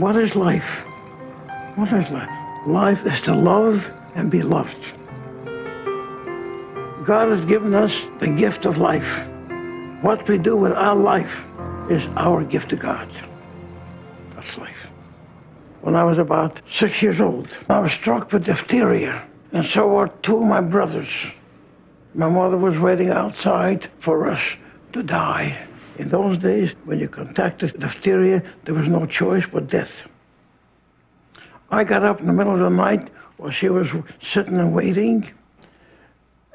What is life? What is life? Life is to love and be loved. God has given us the gift of life. What we do with our life is our gift to God. That's life. When I was about 6 years old, I was struck with diphtheria, and so were two of my brothers. My mother was waiting outside for us to die. In those days, when you contracted diphtheria, there was no choice but death. I got up in the middle of the night while she was sitting and waiting,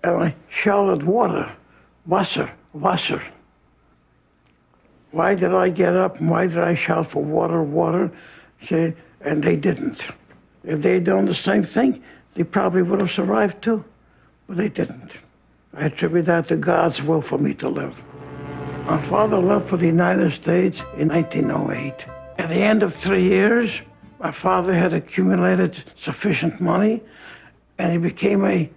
and I shouted, water, Wasser, Wasser. Why did I get up and why did I shout for water, water? And they didn't. If they'd done the same thing, they probably would have survived too, but they didn't. I attribute that to God's will for me to live. My father left for the United States in 1908. At the end of 3 years, my father had accumulated sufficient money, and he became a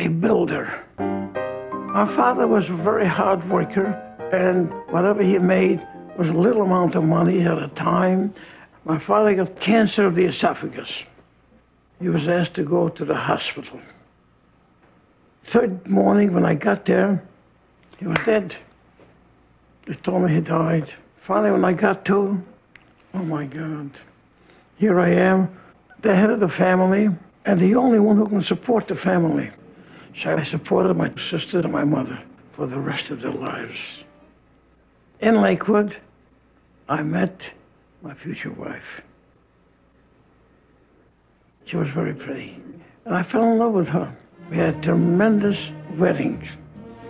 builder. My father was a very hard worker, and whatever he made was a little amount of money at a time. My father got cancer of the esophagus. He was asked to go to the hospital. Third morning when I got there, he was dead. They told me he died. Finally, when I got to, oh my God, here I am, the head of the family, and the only one who can support the family. So I supported my sister and my mother for the rest of their lives. In Lakewood, I met my future wife. She was very pretty, and I fell in love with her. We had tremendous weddings.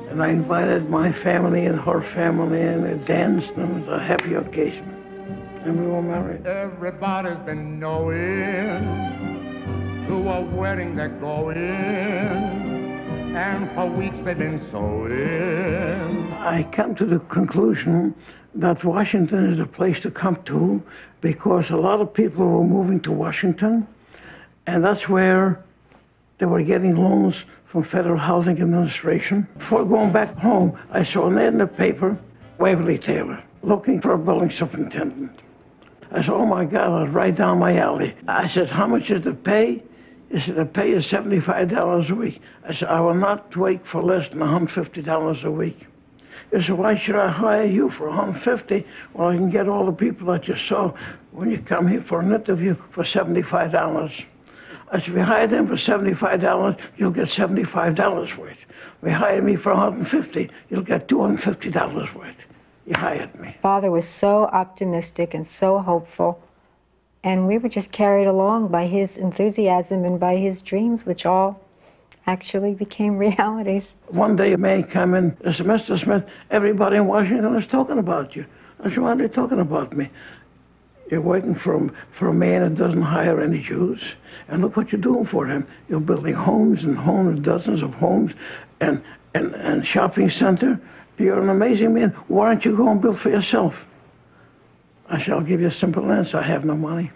And I invited my family and her family, and we danced, and it was a happy occasion. And we were married. Everybody's been knowing to a wedding they're going, and for weeks they've been sewing. I come to the conclusion that Washington is the place to come to because a lot of people were moving to Washington, and that's where they were getting loans from Federal Housing Administration. Before going back home, I saw an ad in the paper, Waverly Taylor, looking for a building superintendent. I said, oh my God, I was right down my alley. I said, how much is the pay? He said, the pay is $75 a week. I said, I will not wait for less than $150 a week. He said, why should I hire you for $150 when I can get all the people that you saw when you come here for an interview for $75? I said, if you hire them for $75, you'll get $75 worth. If you hire me for $150, you'll get $250 worth. You hired me. Father was so optimistic and so hopeful, and we were just carried along by his enthusiasm and by his dreams, which all actually became realities. One day a man came in and said, Mr. Smith, everybody in Washington is talking about you. I said, why are they talking about me? You're working for a man that doesn't hire any Jews. And look what you're doing for him. You're building homes and homes, dozens of homes, and shopping center. You're an amazing man. Why don't you go and build for yourself? I said, I'll give you a simple answer. I have no money.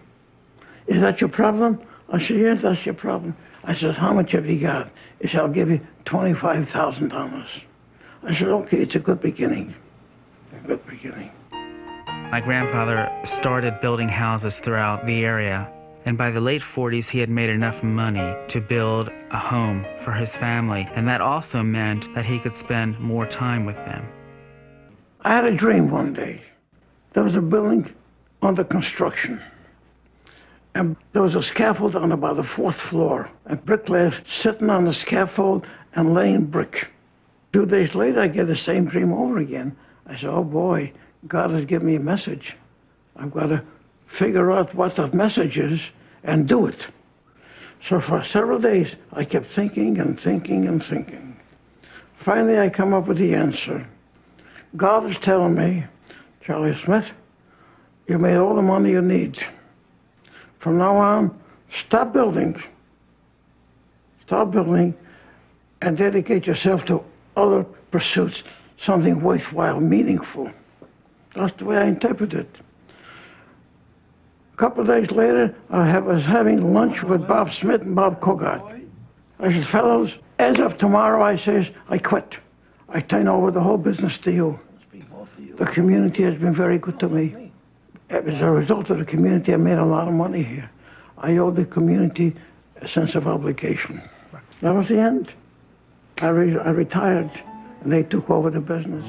Is that your problem? I said, yes, that's your problem. I said, how much have you got? He said, I'll give you $25,000. I said, okay, it's a good beginning. A good beginning. My grandfather started building houses throughout the area, and by the late 40s he had made enough money to build a home for his family, and that also meant that he could spend more time with them. I had a dream one day. There was a building under construction, and there was a scaffold on about the 4th floor, and bricklayers sitting on the scaffold and laying brick. 2 days later, I get the same dream over again. I said, oh boy, God has given me a message. I've got to figure out what that message is and do it. So for several days, I kept thinking and thinking and thinking. Finally, I come up with the answer. God is telling me, Charlie Smith, you made all the money you need. From now on, stop building. Stop building and dedicate yourself to other pursuits, something worthwhile, meaningful. That's the way I interpret it. A couple of days later, I was having lunch with Bob Smith and Bob Cogart. I said, fellows, as of tomorrow, I says, I quit. I turn over the whole business to you. The community has been very good to me. As a result of the community, I made a lot of money here. I owe the community a sense of obligation. That was the end. I retired, and they took over the business.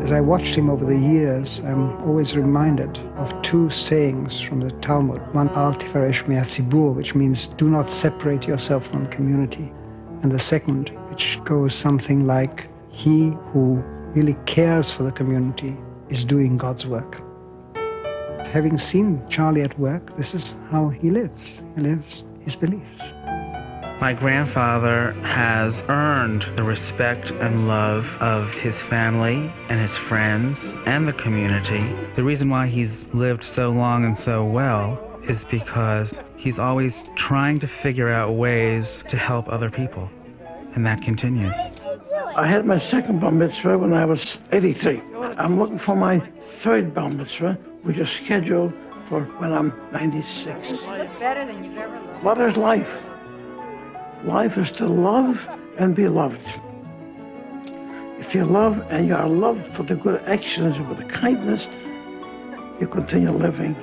As I watched him over the years, I'm always reminded of two sayings from the Talmud. One, al tifaresh me'atzibur, which means do not separate yourself from the community. And the second, which goes something like, he who really cares for the community is doing God's work. Having seen Charlie at work, this is how he lives. He lives his beliefs. My grandfather has earned the respect and love of his family and his friends and the community. The reason why he's lived so long and so well is because he's always trying to figure out ways to help other people, and that continues. I had my second bar mitzvah when I was 83. I'm looking for my third bar mitzvah, which is scheduled for when I'm 96. Better than you've ever loved. What is life? Life is to love and be loved. If you love and you are loved for the good actions and for the kindness, you continue living.